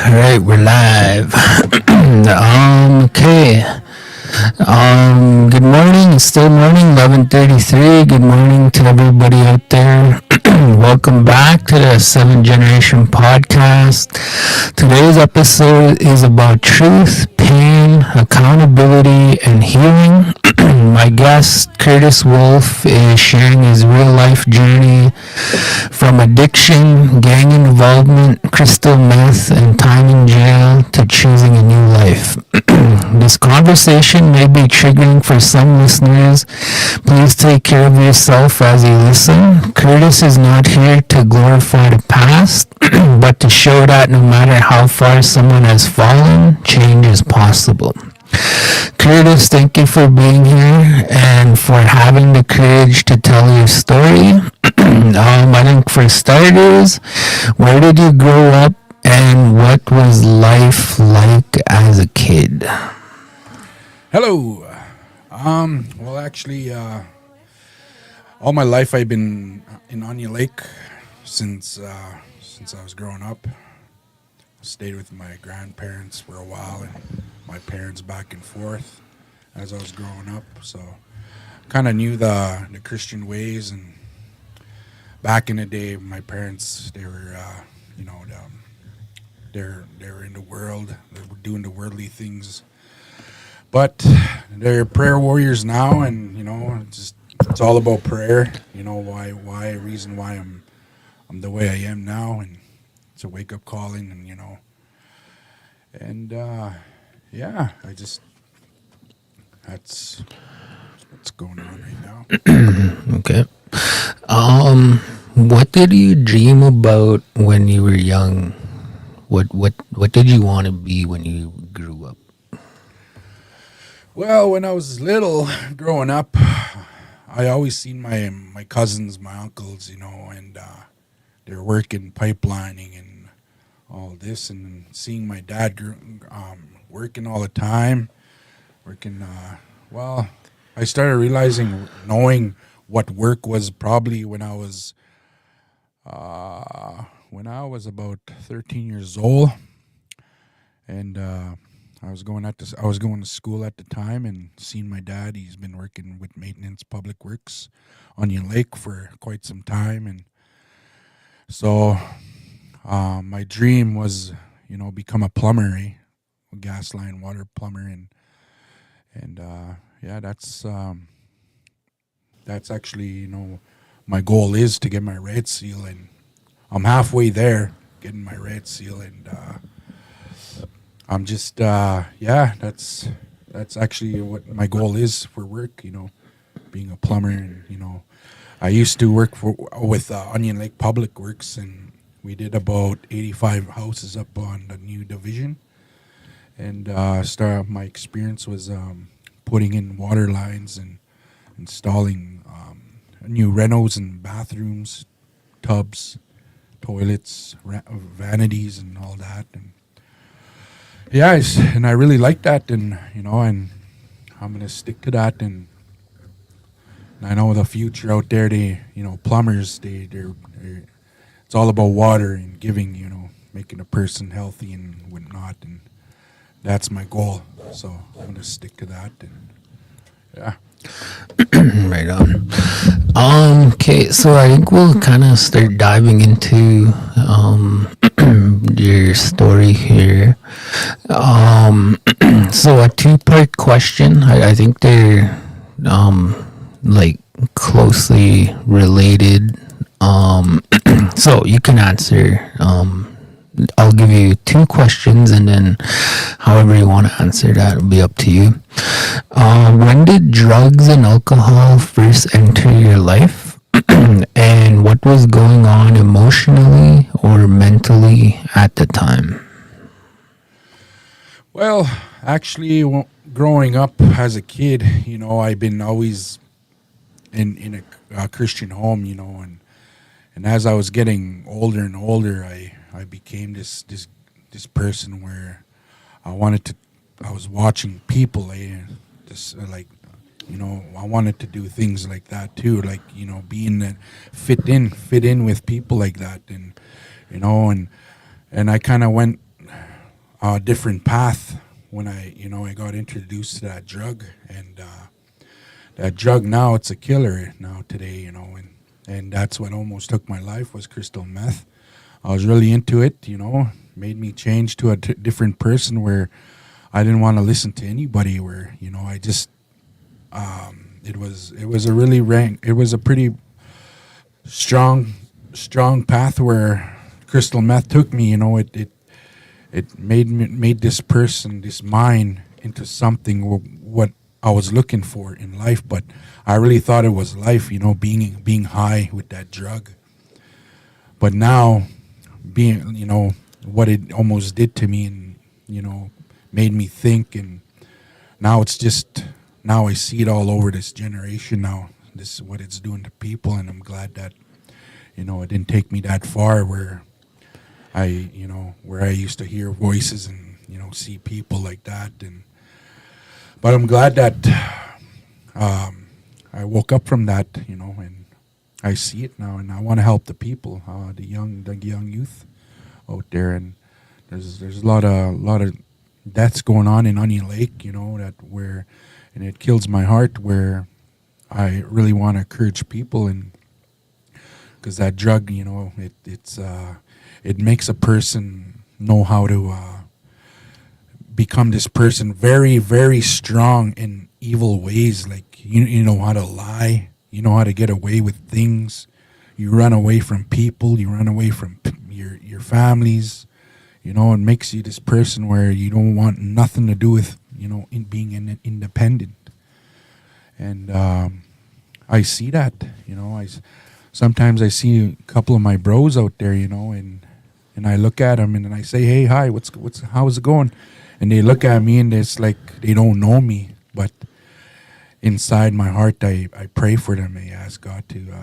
Alright, we're live. Okay. Good morning. It's still morning, 11:33. Good morning to everybody out there. Welcome back to the 7th Generation Podcast. Today's episode is about truth, pain, accountability, and healing. My guest, Curtis Wolf, is sharing his real-life journey from addiction, gang involvement, crystal meth, and time in jail to choosing a new life. This conversation may be triggering for some listeners. Please take care of yourself as you listen. Curtis is not here to glorify the past, but to show that no matter how far someone has fallen, change is possible. Curtis, thank you for being here and for having the courage to tell your story. I think for starters, where did you grow up and what was life like as a kid? Hello. Well, actually, all my life I've been in Onion Lake since I was growing up. Stayed with my grandparents for a while and my parents back and forth as I was growing up. So kind of knew the Christian ways. And back in the day, my parents, they were, they were in the world. They were doing the worldly things. But they're prayer warriors now, and it's all about prayer. Reason why I'm the way I am now, and it's a wake up calling, that's what's going on right now. Okay. What did you dream about when you were young? What did you want to be when you grew up? Well, when I was little, growing up, I always seen my cousins, my uncles, and they're working pipelining and all this, and seeing my dad working all the time, I started realizing, knowing what work was probably when I was about 13 years old, and I was going to school at the time, and seeing my dad. He's been working with maintenance, public works, Onion Lake for quite some time, and so my dream was, become a plumber, a gas line water plumber, and that's actually my goal is to get my red seal, and I'm halfway there getting my red seal, and I'm just that's actually what my goal is for work, being a plumber. And I used to work with Onion Lake Public Works, and we did about 85 houses up on the new division. And my experience was putting in water lines and installing new renos and bathrooms, tubs, toilets, vanities, and all that. And and I really like that, and and I'm gonna stick to that. And I know the future out there, plumbers, they're it's all about water and giving, making a person healthy and whatnot, and that's my goal. So I'm gonna stick to that, and yeah. Right on. Okay, so I think we'll kind of start diving into your story here. So a two-part question. I think they're closely related. So you can answer. I'll give you two questions, and then however you want to answer that will be up to you. When did drugs and alcohol first enter your life? And what was going on emotionally or mentally at the time? Well, actually, growing up as a kid, I've been always in a Christian home, and as I was getting older and older, I became this person where I was watching people, I wanted to do things like that too, being that fit in with people like that, and I kind of went a different path when I got introduced to that drug, and that drug now it's a killer now today, and that's what almost took my life was crystal meth. I was really into it, made me change to a different person where I didn't want to listen to anybody. Where I just it was a really it was a pretty strong path where crystal meth took me. It made this person, this mind, into something what I was looking for in life. But I really thought it was life, being high with that drug. But now, being what it almost did to me, and made me think, and now it's just now I see it all over this generation now. This is what it's doing to people, and I'm glad that it didn't take me that far where I used to hear voices and see people like that, but I'm glad that I woke up from that, and I see it now, and I want to help the people, the young youth out there, and there's a lot of deaths going on in Onion Lake, and it kills my heart where I really want to encourage people, and because that drug, it makes a person know how to become this person very, very strong in evil ways. Like you know how to lie, you know how to get away with things. You run away from people. You run away from your families. It makes you this person where you don't want nothing to do with in being independent. And I see that. Sometimes I see a couple of my bros out there, and I look at them and I say, "Hey, hi, how's it going?" And they look at me and it's like they don't know me, but inside my heart, I pray for them. I ask God to,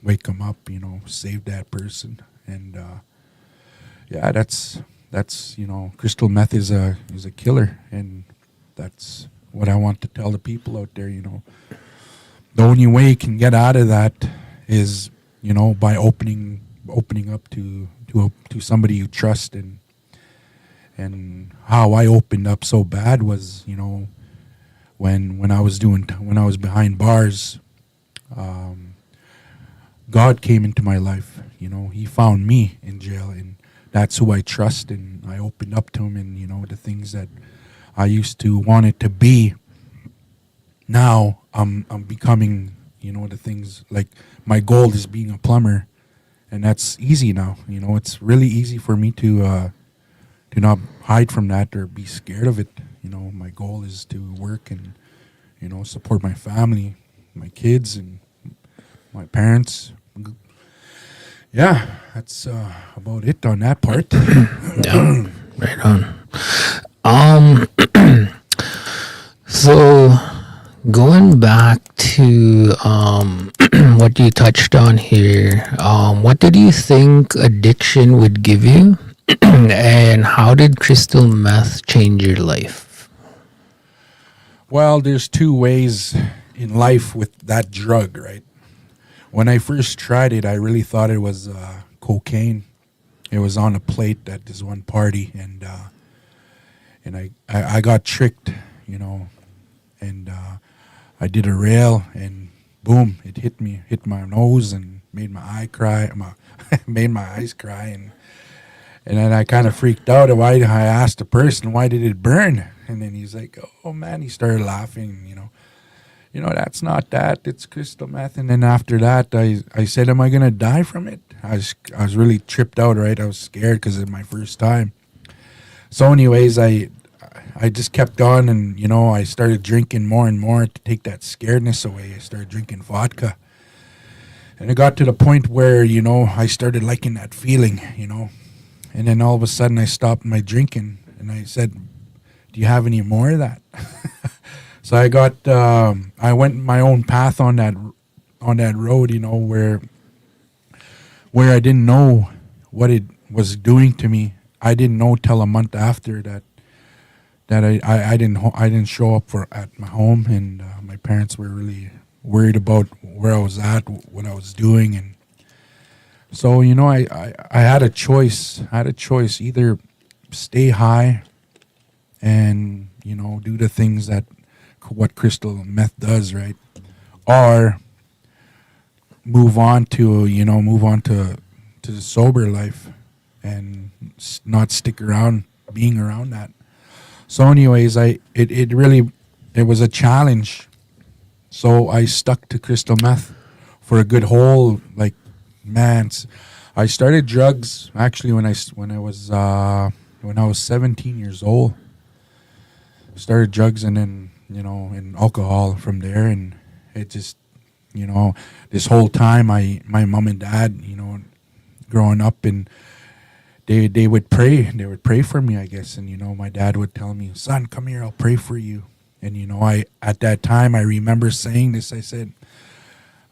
wake them up, save that person. And yeah, that's crystal meth is a killer, and that's what I want to tell the people out there. The only way you can get out of that is, by opening up to somebody you trust, and how I opened up so bad was, when I was behind bars, God came into my life. He found me in jail, and that's who I trust, and I opened up to him, and the things that I used to want it to be. Now I'm becoming, the things like my goal is being a plumber, and that's easy now. It's really easy for me to not hide from that or be scared of it. My goal is to work and support my family, my kids, and my parents. Yeah, that's about it on that part. Yeah, right on. So going back to what you touched on here, what did you think addiction would give you, and how did crystal meth change your life? Well, there's two ways in life with that drug, right? When I first tried it, I really thought it was cocaine. It was on a plate at this one party, and I got tricked, and I did a rail, and boom, it hit my nose, and made my eye cry, made my eyes cry, and then I kind of freaked out. I asked the person, "Why did it burn?" And then he's like, "Oh man," he started laughing, that's not that, it's crystal meth. And then after that, I said, "Am I gonna die from it?" I was really tripped out, right? I was scared because it's my first time. So anyways, I just kept on, and I started drinking more and more to take that scaredness away. I started drinking vodka, and it got to the point where I started liking that feeling, and then all of a sudden I stopped my drinking, and I said, "Do you have any more of that?" So I went my own path on that road, where I didn't know what it was doing to me. I didn't know till a month after that I didn't show up at my home, and my parents were really worried about where I was at, what I was doing, and so I had a choice. Either stay high and, do the things that what crystal meth does, right? Or move on to the sober life and not stick around being around that. So anyways, it was a challenge. So I stuck to crystal meth for a good whole, like, man. I started drugs actually when I was 17 years old. Started drugs and then, and alcohol from there, and it just, this whole time my mom and dad, growing up, and they would pray for me, I guess. And my dad would tell me, son, come here, I'll pray for you. And I at that time I remember saying this. I said,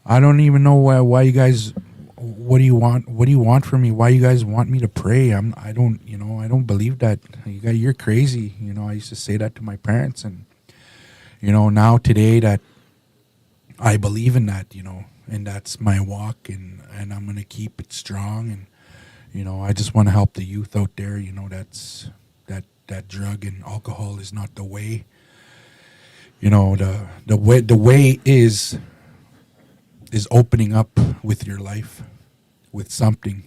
I don't even know why you guys, what do you want from me? Why you guys want me to pray? I don't believe that. You're crazy. I used to say that to my parents. And now today that I believe in that, and that's my walk, and I'm going to keep it strong. And I just want to help the youth out there. That's that drug and alcohol is not the way. The way is opening up with your life, with something,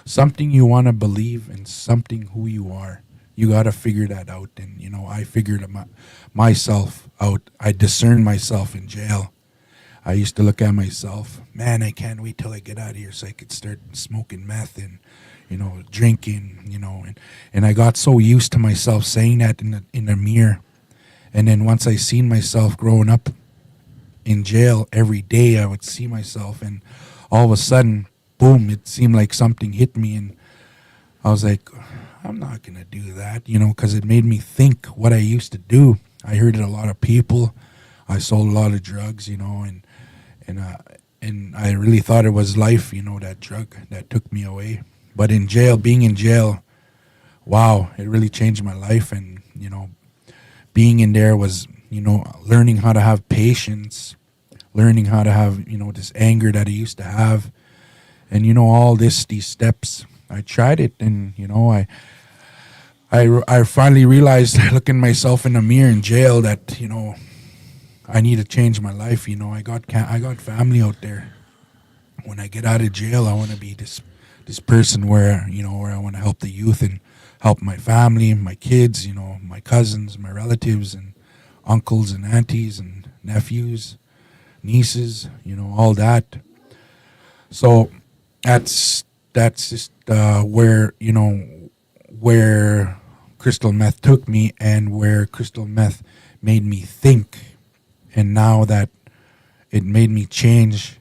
something you want to believe, and something who you are. You got to figure that out. And I figured myself out. I discerned myself in jail. I used to look at myself, man, I can't wait till I get out of here so I could start smoking meth and, drinking, and I got so used to myself saying that in the mirror. And then once I seen myself growing up in jail every day, I would see myself, and all of a sudden, boom, it seemed like something hit me, and I was like, I'm not going to do that, because it made me think what I used to do. I heard it a lot of people. I sold a lot of drugs, and I really thought it was life, that drug that took me away. But being in jail, wow, it really changed my life. And, being in there was, learning how to have patience, learning how to have, this anger that I used to have. And, all these steps, I tried it. And, I finally realized, looking myself in the mirror in jail, that, I need to change my life. I got family out there. When I get out of jail, I want to be this person where I want to help the youth and help my family, my kids, my cousins, my relatives, and uncles and aunties and nephews, nieces, all that. So that's just where crystal meth took me, and where crystal meth made me think. And now that it made me change,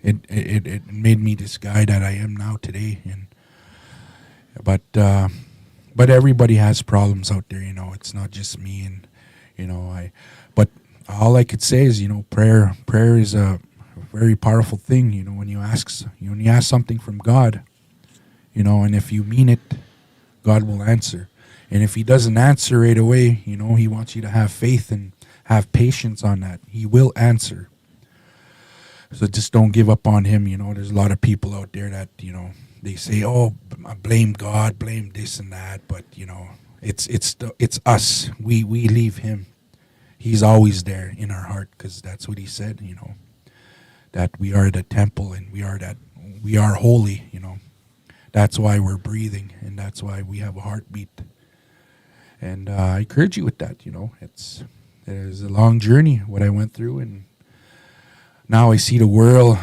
it made me this guy that I am now today. And but everybody has problems out there, it's not just me. And but all I could say is, prayer is a very powerful thing. When you ask something from God, and if you mean it, God will answer. And if he doesn't answer right away, he wants you to have faith and have patience on that. He will answer. So just don't give up on him. There's a lot of people out there that, they say, oh, blame God, blame this and that. But, it's us. We leave him. He's always there in our heart, because that's what he said, that we are the temple, and we are holy, That's why we're breathing, and that's why we have a heartbeat. And I encourage you with that, it was a long journey, what I went through, and now I see the world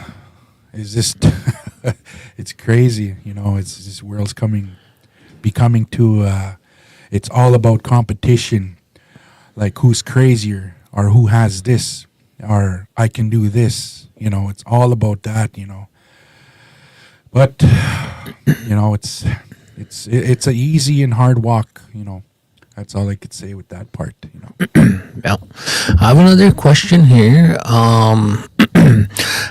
is just, it's crazy, it's this world's becoming to, it's all about competition, like who's crazier, or who has this, or I can do this, it's all about that, But, it's a easy and hard walk, That's all I could say with that part, Well, I have another question here.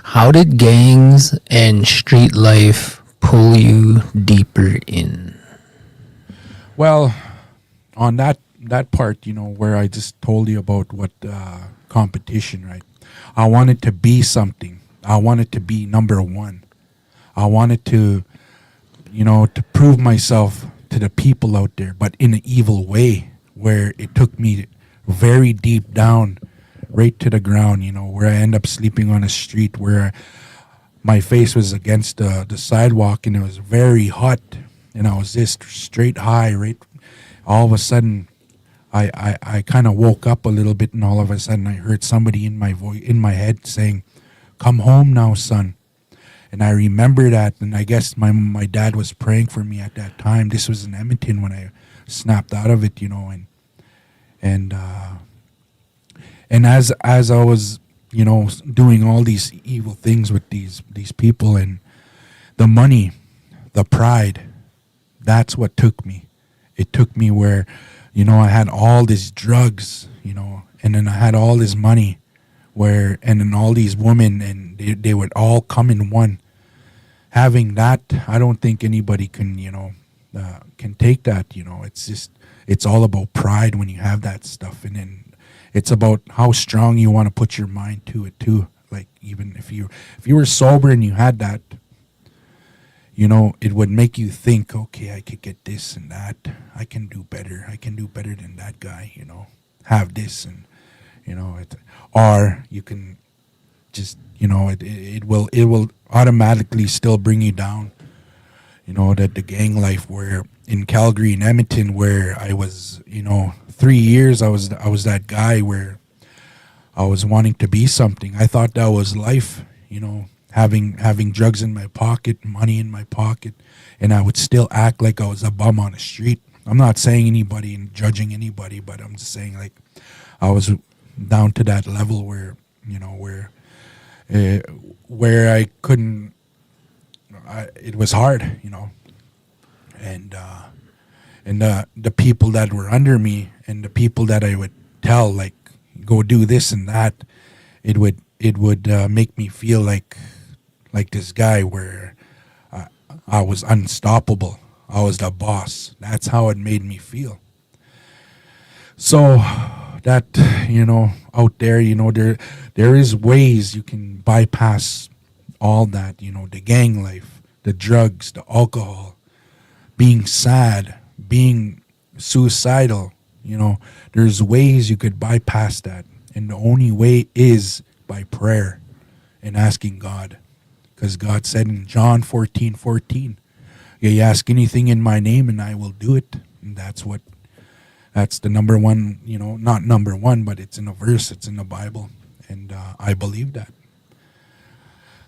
How did gangs and street life pull you deeper in? Well, on that part, where I just told you about what competition, right? I wanted to be something. I wanted to be number one. I wanted to, to prove myself to the people out there, but in an evil way, where it took me very deep down, right to the ground, where I end up sleeping on a street where my face was against the sidewalk and it was very hot and I was just straight high, right? All of a sudden, I kind of woke up a little bit, and all of a sudden I heard somebody in my head saying, "Come home now, son." And I remember that, and I guess my dad was praying for me at that time. This was in Edmonton when I snapped out of it, and as I was, doing all these evil things with these people and the money, the pride, that's what took me. It took me where, I had all these drugs, and then I had all this money, and then all these women, and they would all come in one. Having that, I don't think anybody can, can take that. It's all about pride when you have that stuff, and then it's about how strong you want to put your mind to it too. Like, even if you were sober and you had that, it would make you think, okay, I could get this and that. I can do better. I can do better than that guy. Have this, and or you can just, it will automatically still bring you down. That the gang life, where in Calgary and Edmonton, where I was, 3 years, I was that guy where I was wanting to be something. I thought that was life, having drugs in my pocket, money in my pocket, and I would still act like I was a bum on the street. I'm not saying anybody and judging anybody, but I'm just saying, like, I was down to that level where, where I couldn't. It was hard, and the people that were under me and the people that I would tell, like, go do this and that, it would make me feel like this guy where I was unstoppable. I was the boss. That's how it made me feel. So that, out there, there is ways you can bypass all that, the gang life, the drugs, the alcohol, being sad, being suicidal. There's ways you could bypass that. And the only way is by prayer and asking God. Because God said in John 14:14, you ask anything in my name and I will do it. And that's the number one, not number one, but it's in a verse, it's in the Bible. And I believe that.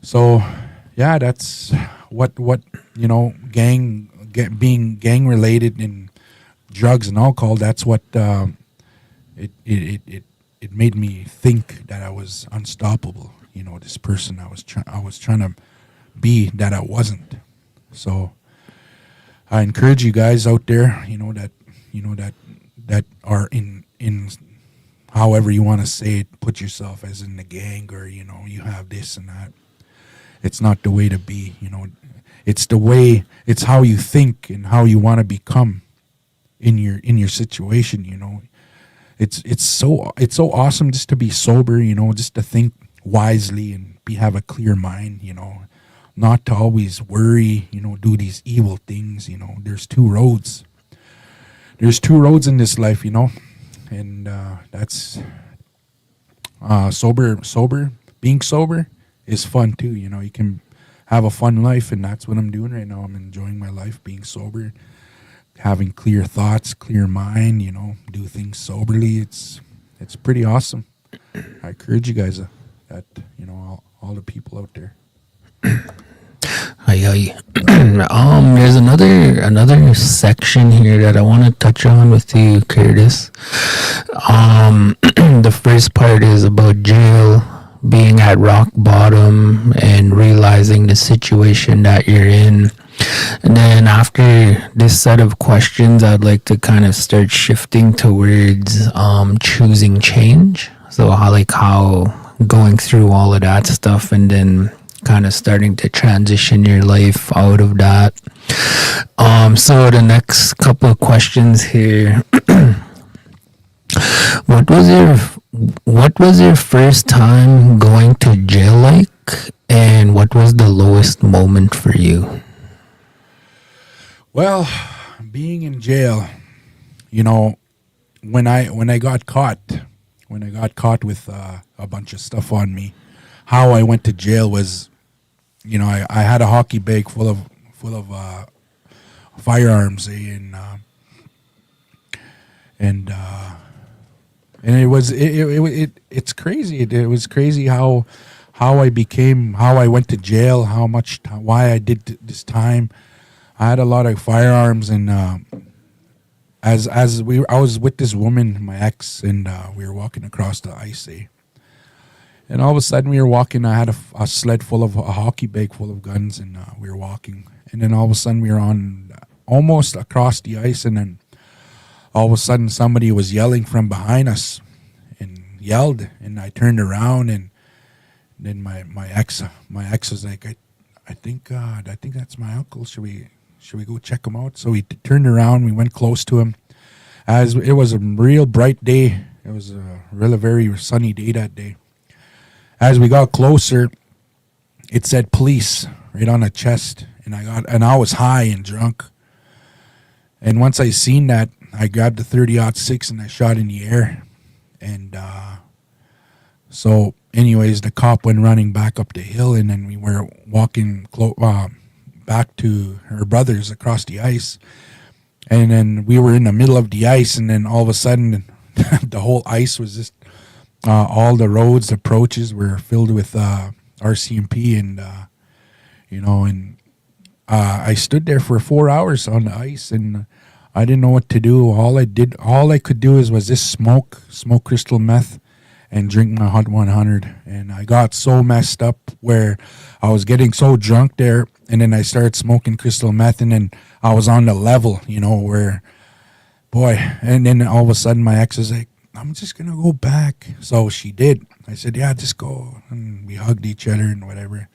So, yeah, that's what being gang related in drugs and alcohol, that's what it made me think that I was unstoppable. This person I was trying to be that I wasn't. So I encourage you guys out there, that are in however you want to say it, put yourself as in the gang, or you have this and that. It's not the way to be. It's how you think and how you want to become in your situation. It's so awesome just to be sober, just to think wisely and have a clear mind, not to always worry, do these evil things. There's two roads. There's two roads in this life, and that's sober. Being sober is fun too. You can have a fun life, and that's what I'm doing right now. I'm enjoying my life, being sober, having clear thoughts, clear mind. Do things soberly. It's pretty awesome. I encourage you guys that all the people out there. Aye. There's another section here that I want to touch on with you, Curtis. The first part is about jail, being at rock bottom and realizing the situation that you're in. And then after this set of questions, I'd like to kind of start shifting towards choosing change. So how going through all of that stuff and then kind of starting to transition your life out of that. So the next couple of questions here. What was your first time going to jail like, and what was the lowest moment for you? Well, being in jail, you know, when I got caught, with a bunch of stuff on me, how I went to jail was, you know, I had a hockey bag full of firearms, and it's crazy. It was crazy how I went to jail, why I did this time. I had a lot of firearms, and I was with this woman, my ex, and we were walking across the ice, and all of a sudden we were walking. I had a sled full of a hockey bag full of guns, and we were walking, and then all of a sudden we were on almost across the ice, and then all of a sudden somebody was yelling from behind us, and yelled, and I turned around, and then my ex was like, I think that's my uncle. Should we go check him out? So we turned around. We went close to him. As it was a real bright day. It was a really very sunny day that day. As we got closer, it said police right on the chest, and I was high and drunk. And once I seen that, I grabbed the 30-06 and I shot in the air. And so anyways, the cop went running back up the hill, and then we were walking back to her brother's across the ice. And then we were in the middle of the ice, and then all of a sudden the whole ice was just all the roads, approaches were filled with RCMP, and I stood there for 4 hours on the ice, and I didn't know what to do. All I could do was just smoke crystal meth and drink my Hot 100. And I got so messed up where I was getting so drunk there, and then I started smoking crystal meth, and then I was on the level, where, boy, and then all of a sudden my ex was like, I'm just going to go back. So she did. I said, yeah, just go. And we hugged each other and whatever.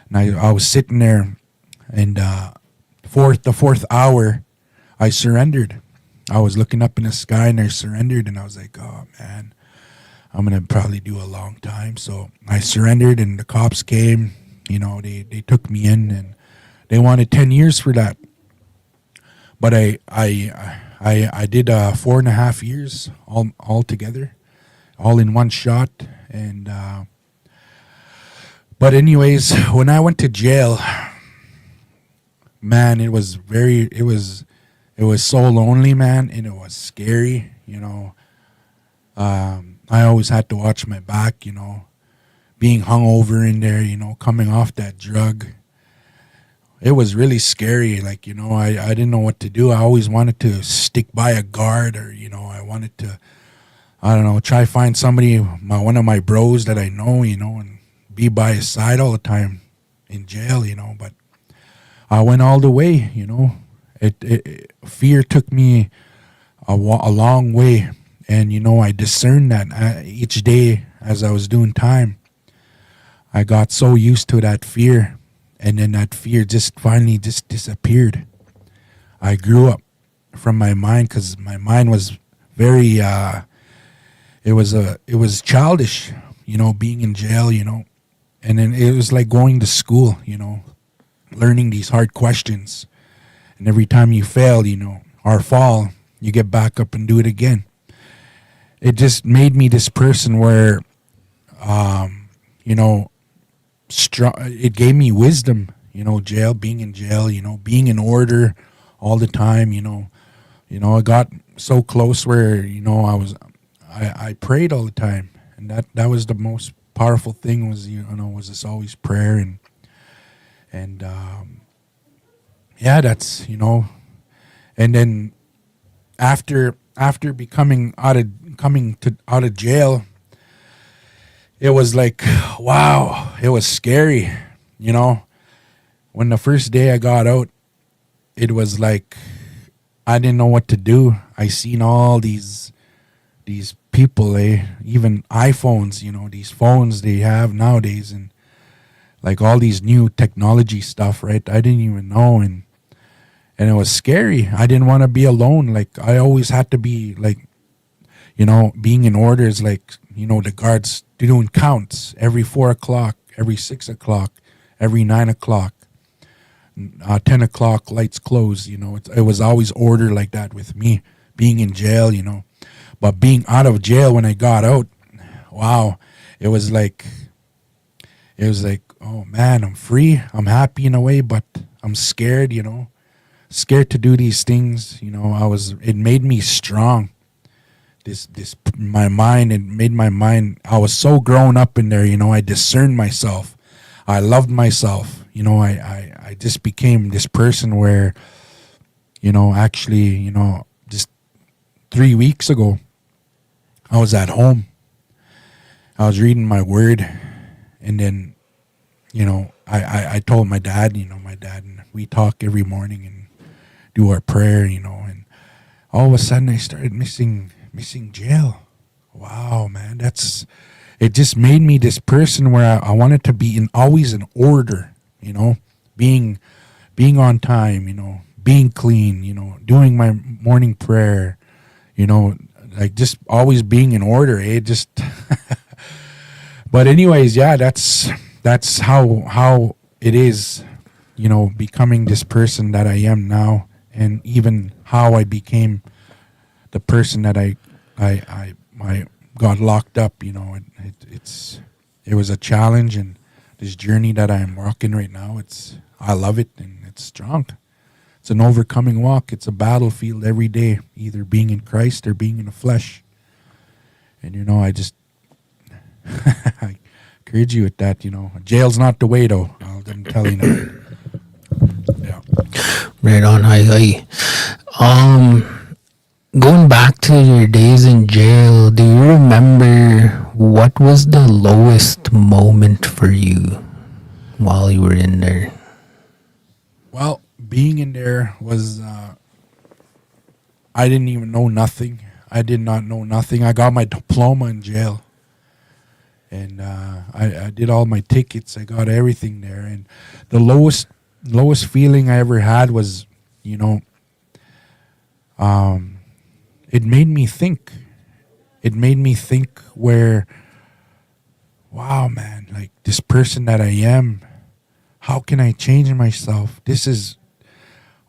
And I was sitting there, and the fourth hour, I surrendered. I was looking up in the sky, and I surrendered, and I was like, oh, man, I'm going to probably do a long time. So I surrendered, and the cops came. They took me in, and they wanted 10 years for that. But I did 4.5 years all together, all in one shot. And but anyways, when I went to jail, man, it was so lonely, man, and it was scary. I always had to watch my back, being hungover in there, coming off that drug. It was really scary. I didn't know what to do. I always wanted to stick by a guard, or, I wanted to, try find somebody, one of my bros that I know, and be by his side all the time in jail, but I went all the way, fear took me a long way. And, I discerned that each day as I was doing time. I got so used to that fear, and then that fear just finally just disappeared. I grew up from my mind, because my mind was very, it was childish, being in jail, and then it was like going to school, learning these hard questions. And every time you fail, or fall, you get back up and do it again. It just made me this person where, it gave me wisdom, being in jail, being in order all the time, I got so close where, I prayed all the time. And that was the most powerful thing was, was this always prayer. And that's, and then after coming out of jail, it was like, wow, it was scary. When the first day I got out, it was like I didn't know what to do. I seen all these people, even iPhones, these phones they have nowadays, and like all these new technology stuff, right? I didn't even know, and it was scary. I didn't want to be alone. Like I always had to be like, being in order is like, the guards doing counts every 4 o'clock, every 6 o'clock, every 9 o'clock. 10 o'clock, lights closed. It was always order like that with me being in jail, But being out of jail when I got out, wow, it was like, oh man, I'm free. I'm happy in a way, but I'm scared, scared to do these things. It made me strong. My mind, it made my mind, I was so grown up in there, I discerned myself. I loved myself. I just became this person where, actually, just 3 weeks ago, I was at home. I was reading my word, and then, I told my dad, and we talk every morning and do our prayer, and all of a sudden I started missing jail. Wow, man, it just made me this person where I wanted to be always in order, being on time, being clean, doing my morning prayer, like just always being in order. Just, but anyways, yeah, that's how it is, becoming this person that I am now, and even how I became the person that I got locked up. It was a challenge, and this journey that I'm walking right now, I love it, and it's strong. It's an overcoming walk. It's a battlefield every day, either being in Christ or being in the flesh. And I just I encourage you with that. Jail's not the way, though. I'm telling you. Yeah. Right on, hi. Going back to your days in jail, do you remember what was the lowest moment for you while you were in there? Well, being in there was, I didn't even know nothing. I did not know nothing. I got my diploma in jail. And I did all my tickets. I got everything there. And the lowest feeling I ever had was, it made me think. It made me think where, wow, man, like this person that I am, how can I change myself?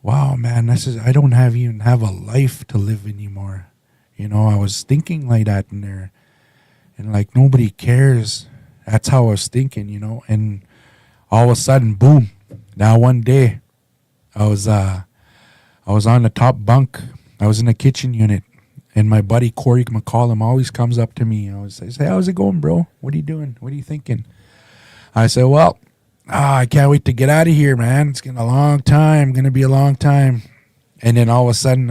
Wow, man, I don't even have a life to live anymore. I was thinking like that in there. And like nobody cares. That's how I was thinking, And all of a sudden, boom. Now one day, I was on the top bunk. I was in the kitchen unit, and my buddy Corey McCollum always comes up to me. I say, "How's it going, bro? What are you doing? What are you thinking?" I say, "Well, I can't wait to get out of here, man. It's gonna be a long time." And then all of a sudden,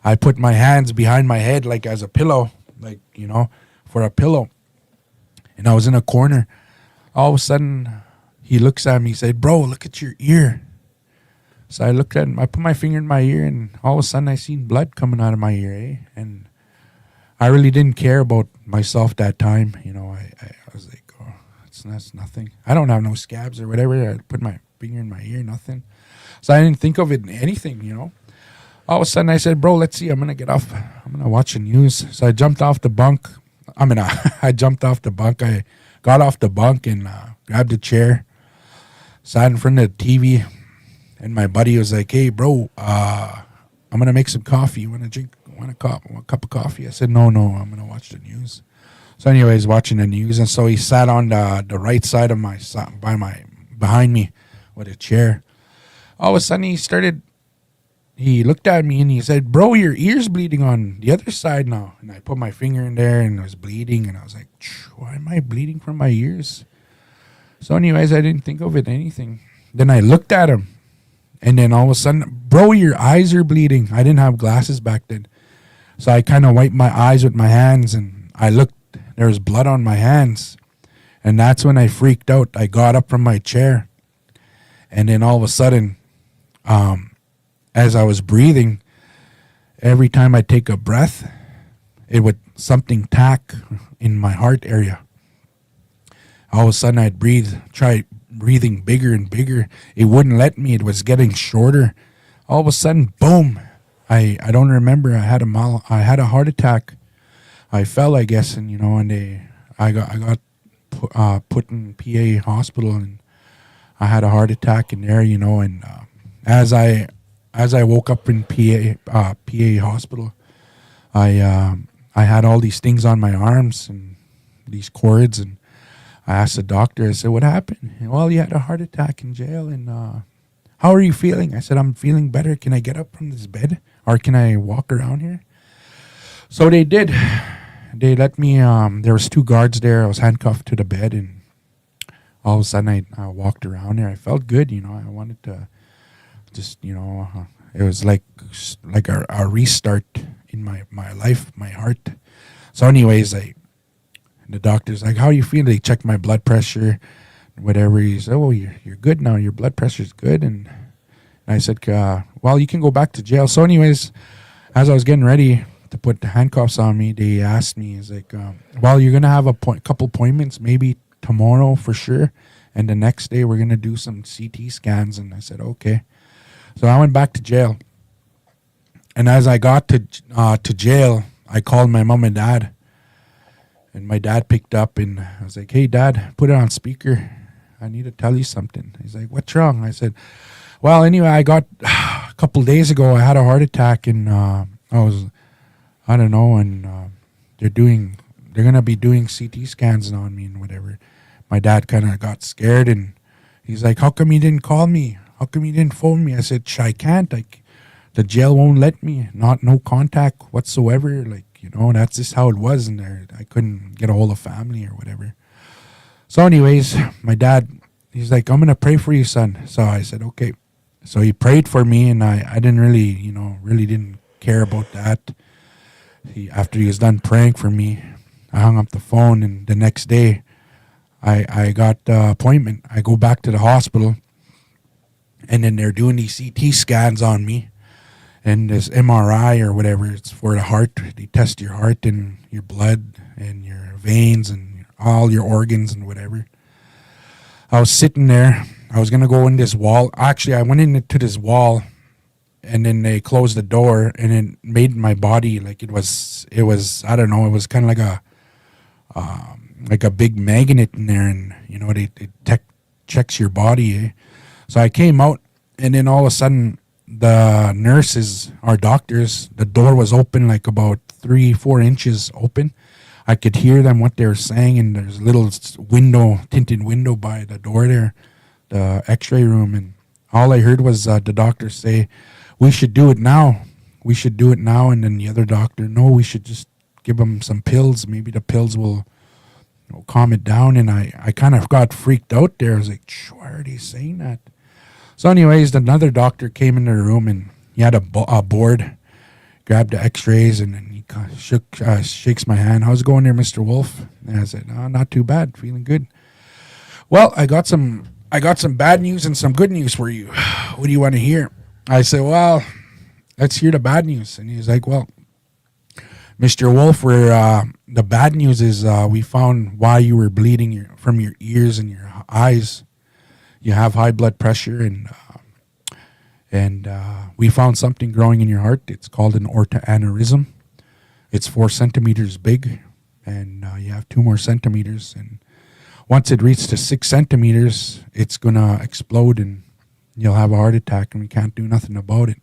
I put my hands behind my head like as a pillow, like for a pillow. And I was in a corner. All of a sudden, he looks at me. He said, "Bro, look at your ear." So I looked at him. I put my finger in my ear, and all of a sudden, I seen blood coming out of my ear. And I really didn't care about myself that time. I was like, "Oh, that's nothing. I don't have no scabs or whatever." I put my finger in my ear, nothing. So I didn't think of it anything. All of a sudden, I said, "Bro, let's see. I'm gonna get off. I'm gonna watch the news." So I jumped off the bunk. I jumped off the bunk. I got off the bunk and grabbed a chair, sat in front of the TV, and my buddy was like, "Hey, bro, I'm gonna make some coffee. You wanna drink? Want a cup of coffee?" I said, No, I'm gonna watch the news." So, anyways, watching the news, and so he sat on the right side of behind me with a chair. All of a sudden, he looked at me and he said, "Bro, your ear's bleeding on the other side now." And I put my finger in there and it was bleeding. And I was like, "Why am I bleeding from my ears?" So anyways, I didn't think of it anything. Then I looked at him. And then all of a sudden, "Bro, your eyes are bleeding." I didn't have glasses back then. So I kind of wiped my eyes with my hands. And I looked. There was blood on my hands. And that's when I freaked out. I got up from my chair. And then all of a sudden, as I was breathing, every time I take a breath, it would something tack in my heart area. All of a sudden I'd try breathing bigger and bigger. It wouldn't let me. It was getting shorter. All of a sudden, boom. I don't remember. I had a heart attack. I fell, I guess, and, and I got put in PA hospital, and I had a heart attack in there, and as I woke up in PA hospital, I had all these things on my arms and these cords, and I asked the doctor. I said, "What happened?" And, well, you had a heart attack in jail, and how are you feeling? I said, "I'm feeling better. Can I get up from this bed, or can I walk around here?" So they did. They let me. There was 2 guards there. I was handcuffed to the bed, and all of a sudden I walked around there. I felt good. I wanted to just, it was like a restart in my life, my heart. So anyways, the doctor's like, "How are you feeling?" They checked my blood pressure, whatever. He said, "Oh, you're good now. Your blood pressure's good." And I said, "Well, you can go back to jail." So anyways, as I was getting ready to put the handcuffs on me, they asked me, "Is like, well, you're gonna have a couple appointments, maybe tomorrow for sure, and the next day we're gonna do some CT scans." And I said, "Okay." So I went back to jail, and as I got to jail, I called my mom and dad, and my dad picked up, and I was like, "Hey, Dad, put it on speaker. I need to tell you something." He's like, "What's wrong?" I said, "Well, anyway, I got a couple days ago, I had a heart attack, and I don't know, and they're gonna be doing CT scans on me and whatever." My dad kind of got scared, and he's like, "How come you didn't call me? How come you didn't phone me?" I said, "I can't. Like, the jail won't let me. No contact whatsoever. Like, that's just how it was in there. I couldn't get a hold of family or whatever." So anyways, my dad, he's like, "I'm gonna pray for you, son." So I said, "Okay." So he prayed for me, and I didn't really, really didn't care about that. After he was done praying for me, I hung up the phone, and the next day I got the appointment. I go back to the hospital, and then they're doing these CT scans on me, and this MRI or whatever, it's for the heart. They test your heart and your blood and your veins and all your organs and whatever. I was sitting there. I was going to go in this wall. Actually, I went into this wall, and then they closed the door, and it made my body like it was, I don't know, it was kind of like a big magnet in there, and, they checks your body. So I came out, and then all of a sudden, the nurses, our doctors, the door was open like about 3-4 inches open. I could hear them, what they were saying, and there's a little tinted window by the door there, the x-ray room, and all I heard was the doctor say, "We should do it now. We should do it now." And then the other doctor, "No, we should just give him some pills. Maybe the pills will calm it down." And I kind of got freaked out there. I was like, "Why are they saying that?" So anyways, another doctor came into the room, and he had a board, grabbed the x-rays, and then he shakes my hand. "How's it going there, Mr. Wolf?" And I said, "Oh, not too bad, feeling good." "Well, I got some bad news and some good news for you. What do you want to hear?" I said, "Well, let's hear the bad news." And he's like, "Well, Mr. Wolf, the bad news is we found why you were bleeding from your ears and your eyes. You have high blood pressure, and we found something growing in your heart. It's called an aorta-aneurysm. It's 4 centimeters big, and you have 2 more centimeters. And once it reaches to 6 centimeters, it's gonna explode, and you'll have a heart attack, and we can't do nothing about it.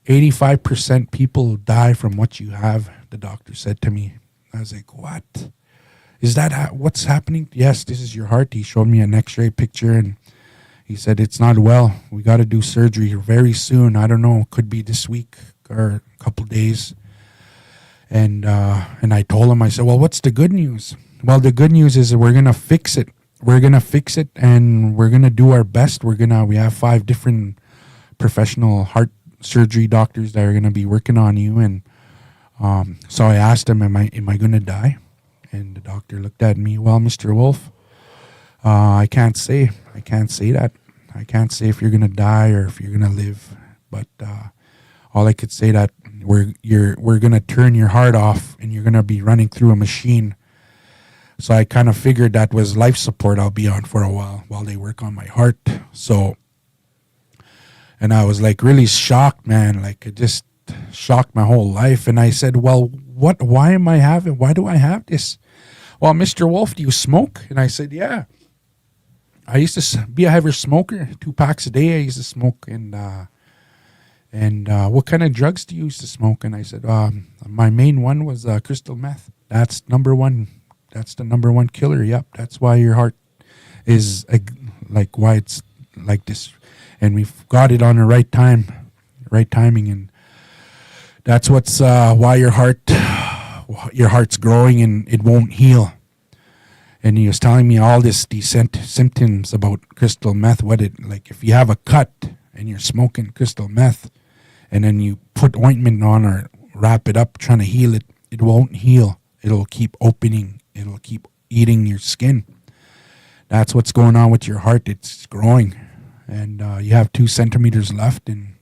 85% people die from what you have," the doctor said to me. I was like, "What? Is that what's happening?" "Yes, this is your heart." He showed me an x-ray picture, and he said, "It's not well. We got to do surgery very soon. I don't know. Could be this week or a couple days." And I told him, I said, "Well, what's the good news?" "Well, the good news is that we're going to fix it. We're going to fix it, and we're going to do our best. We have 5 different professional heart surgery doctors that are going to be working on you." And so I asked him, am I going to die? And the doctor looked at me, "Well, Mr. Wolf, I can't say that. I can't say if you're going to die or if you're going to live. But all I could say that we're going to turn your heart off, and you're going to be running through a machine." So I kind of figured that was life support I'll be on for a while they work on my heart. So, and I was like really shocked, man. Like, it just shocked my whole life. And I said, "Well, why do I have this?" "Well, Mr. Wolf, do you smoke?" And I said, "Yeah." I used to be a heavy smoker, 2 packs a day. I used to smoke, and what kind of drugs do you used to smoke? And I said, my main one was crystal meth. That's number one. That's the number one killer. Yep, that's why your heart is like why it's like this, and we've got it on the right timing, and that's what's why your heart's growing and it won't heal. And he was telling me all these symptoms about crystal meth. What it like if you have a cut and you're smoking crystal meth, and then you put ointment on or wrap it up trying to heal it, it won't heal. It'll keep opening. It'll keep eating your skin. That's what's going on with your heart. It's growing, and you have 2 centimeters left, and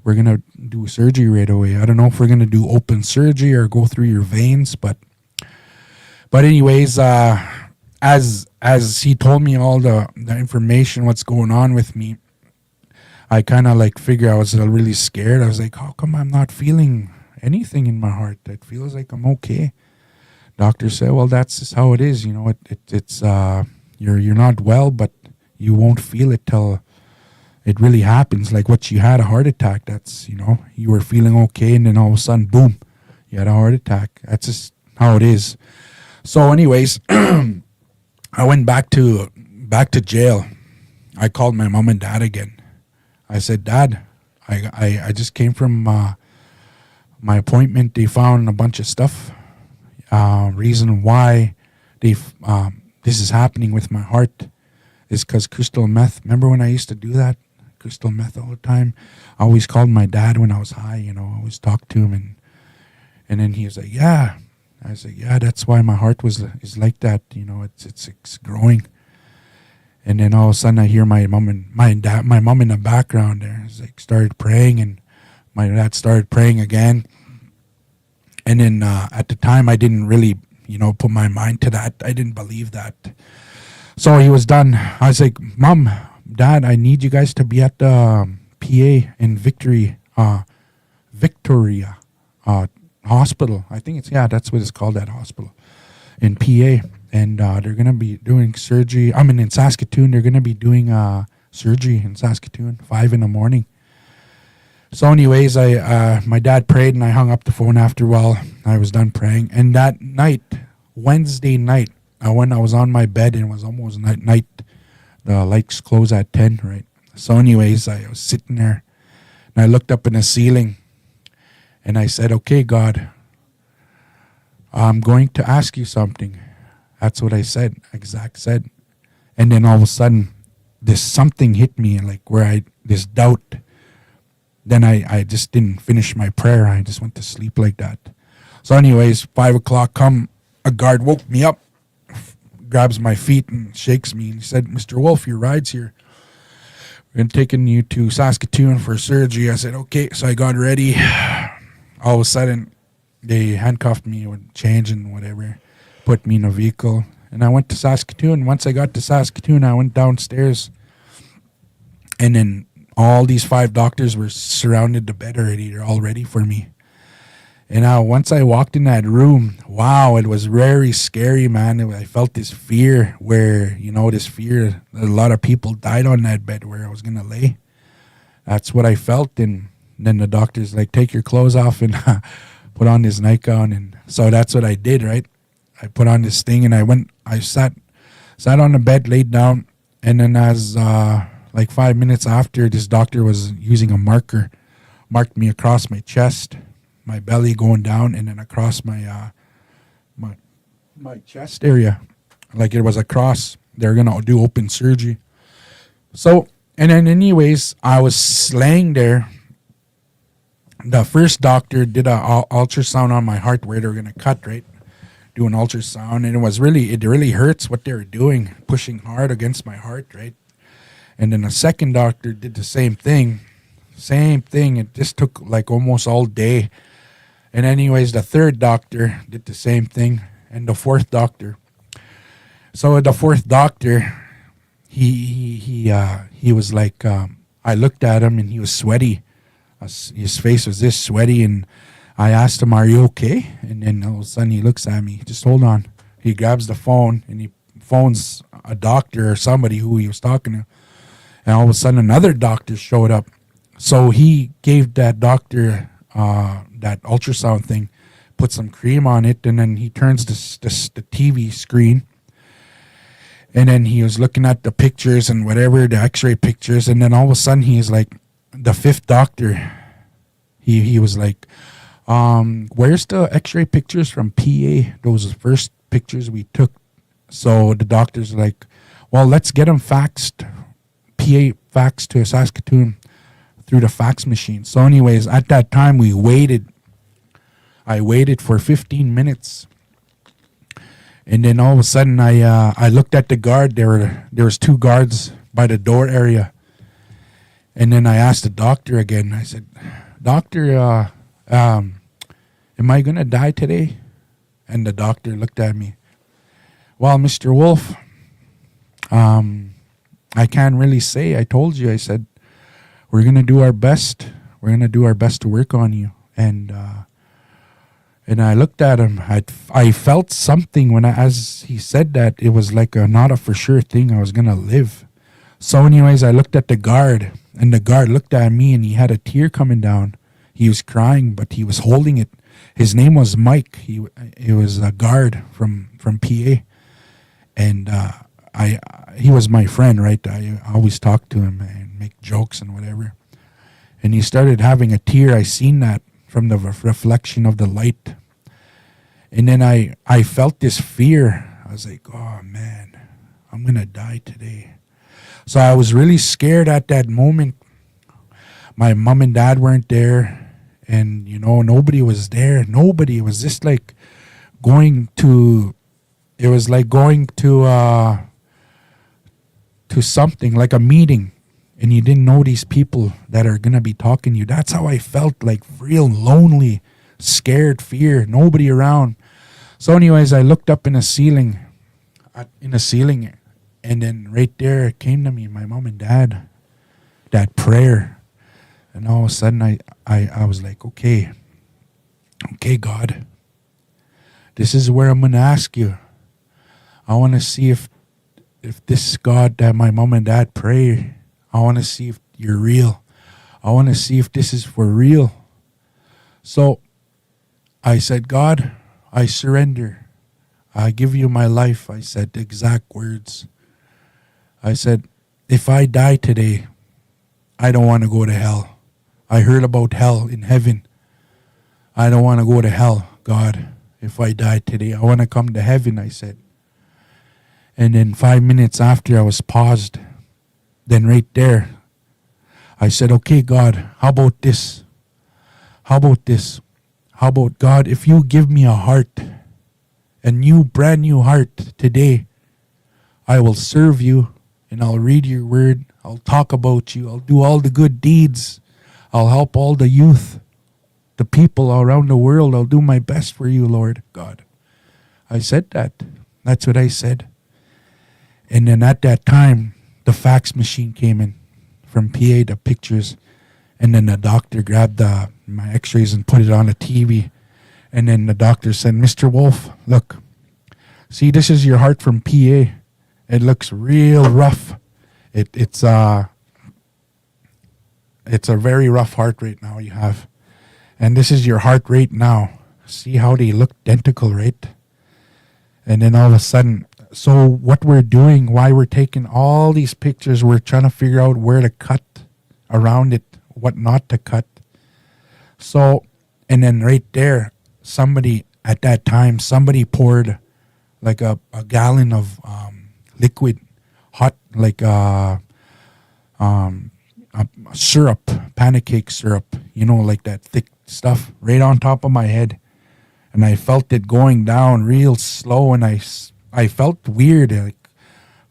we're gonna do surgery right away. I don't know if we're gonna do open surgery or go through your veins, but anyways, as he told me all the information, what's going on with me, I kind of like figure I was really scared. I was like, how come I'm not feeling anything in my heart? It feels like I'm okay. Doctor said, well, that's just how it is. You know, it's you're not well, but you won't feel it till it really happens. Like what you had a heart attack. That's, you know, you were feeling okay, and then all of a sudden, boom, you had a heart attack. That's just how it is. So anyways, I went back to jail. I called my mom and dad again. I said, Dad, I just came from my appointment. They found a bunch of stuff. Reason why this is happening with my heart is because crystal meth. Remember when I used to do that? Crystal meth all the time. I always called my dad when I was high, you know, I always talked to him, and then he was like, yeah. I said, yeah, that's why my heart is like that, you know, it's growing. And then all of a sudden I hear my mom in the background there. It's like started praying, and my dad started praying again. And then at the time I didn't really, you know, put my mind to that. I didn't believe that. So he was done. I was like, Mom, Dad, I need you guys to be at the PA in Victoria hospital. I think that's what it's called, that hospital in PA. And they're going to be doing surgery. I mean, in Saskatoon, they're going to be doing surgery in Saskatoon, 5 a.m. So anyways, my dad prayed, and I hung up the phone after a while. I was done praying. And that night, Wednesday night, when I was on my bed, and it was almost night, the lights close at 10, right? So anyways, I was sitting there, and I looked up in the ceiling, and I said, okay, God, I'm going to ask you something. That's what I said, said. And then all of a sudden, this something hit me, like this doubt. Then I just didn't finish my prayer. I just went to sleep like that. So anyways, 5 o'clock come, a guard woke me up, grabs my feet and shakes me. And he said, Mr. Wolf, your ride's here. We're taking you to Saskatoon for surgery. I said, okay. So I got ready. All of a sudden, they handcuffed me with change and whatever, put me in a vehicle, and I went to Saskatoon. Once I got to Saskatoon, I went downstairs, and then all these 5 doctors were surrounded the bed already. They're all ready for me. And once I walked in that room, wow, it was very scary, man. I felt this fear where, you know, a lot of people died on that bed where I was going to lay. That's what I felt. And then the doctor's like, take your clothes off and put on this nightgown. And so that's what I did, right? I put on this thing, and I sat on the bed, laid down. And then as like 5 minutes after, this doctor was using a marker, marked me across my chest, my belly going down, and then across my chest area, like it was a cross. They're gonna do open surgery. So, and then anyways, I was laying there. The first doctor did a ultrasound on my heart where they're gonna cut, right? Do an ultrasound, and it really hurts what they were doing, pushing hard against my heart, right? And then the second doctor did the same thing. It just took like almost all day. And anyways, the third doctor did the same thing, and the fourth doctor. So the fourth doctor, he was like, I looked at him, and he was sweaty. His face was this sweaty, and I asked him, are you okay? And then all of a sudden he looks at me, just hold on. He grabs the phone, and he phones a doctor or somebody who he was talking to. And all of a sudden, another doctor showed up. So he gave that doctor that ultrasound thing, put some cream on it, and then he turns the TV screen. And then he was looking at the pictures and whatever, the x-ray pictures. And then all of a sudden, he's like, the fifth doctor, he was like, where's the x-ray pictures from PA? Those first pictures we took. So the doctor's like, well, let's get them faxed, PA faxed to Saskatoon through the fax machine. So anyways, at that time, I waited for 15 minutes. And then all of a sudden, I looked at the guard. There was 2 guards by the door area. And then I asked the doctor again. I said, Doctor, am I going to die today? And the doctor looked at me. Well, Mr. Wolf, I can't really say. I told you, I said, we're going to do our best. We're going to do our best to work on you. And I looked at him. I felt something as he said that. It was like not a for sure thing I was going to live. So anyways, I looked at the guard, and the guard looked at me, and he had a tear coming down. He was crying, but he was holding it. His name was Mike. He was a guard from PA. And he was my friend, right? I always talked to him and make jokes and whatever. And he started having a tear. I seen that from the reflection of the light. And then I felt this fear. I was like, oh man, I'm going to die today. So I was really scared at that moment. My mom and dad weren't there. And, nobody was there. Nobody. It was just like going to something, like a meeting. And you didn't know these people that are going to be talking to you. That's how I felt, like real lonely, scared, fear, nobody around. So anyways, I looked up in the ceiling, and then right there it came to me, my mom and dad, that prayer. And all of a sudden I was like, okay, God, this is where I'm going to ask you. I want to see if this God that my mom and dad pray, I want to see if you're real. I want to see if this is for real. So I said, God, I surrender. I give you my life. I said the exact words. I said, if I die today, I don't want to go to hell. I heard about hell in heaven. I don't want to go to hell, God. If I die today, I want to come to heaven, I said. And then 5 minutes after, I was paused. Then right there, I said, okay, God, how about this? How about this? How about, God, if you give me a heart, a brand new heart today, I will serve you and I'll read your word. I'll talk about you. I'll do all the good deeds. I'll help all the youth, the people around the world. I'll do my best for you, Lord God. I said that. That's what I said. And then at that time, the fax machine came in from PA, the pictures. And then the doctor grabbed my x-rays and put it on the TV. And then the doctor said, Mr. Wolf, look, see, this is your heart from PA. It looks real rough. It's a very rough heart rate now you have. And this is your heart rate now. See how they look identical, right? And then all of a sudden, so what we're doing, why we're taking all these pictures, we're trying to figure out where to cut around it, what not to cut. So, and then right there, somebody poured like a gallon of liquid, hot, like a syrup, pancake syrup, like that thick stuff right on top of my head. And I felt it going down real slow, and I felt weird, like,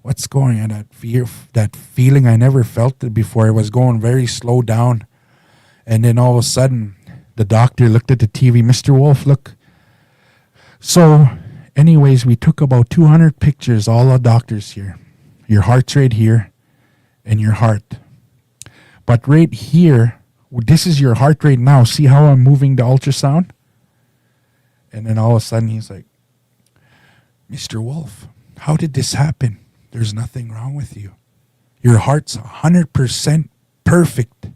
what's going on? That feeling, I never felt it before. It was going very slow down. And then all of a sudden, the doctor looked at the TV, Mr. Wolf, look. So anyways, we took about 200 pictures, all the doctors here. Your heart's right here, and your heart. But right here, this is your heart rate now. See how I'm moving the ultrasound? And then all of a sudden, he's like, Mr. Wolf, how did this happen? There's nothing wrong with you. Your heart's 100% perfect.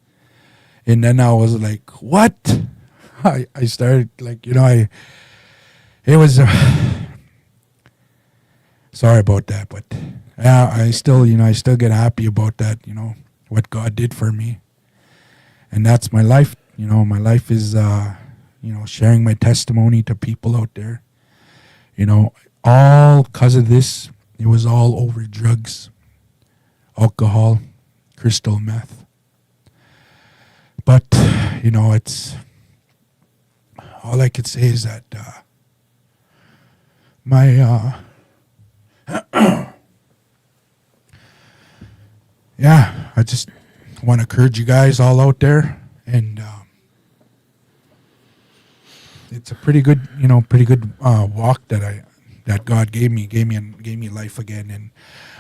And then I was like, what? I started like, it was, sorry about that, but yeah, I still get happy about that, what God did for me. And that's my life. My life is, sharing my testimony to people out there. All because of this. It was all over drugs, alcohol, crystal meth. But, it's, all I could say is that my, I just want to encourage you guys all out there. And it's a pretty good walk that God gave me life again. And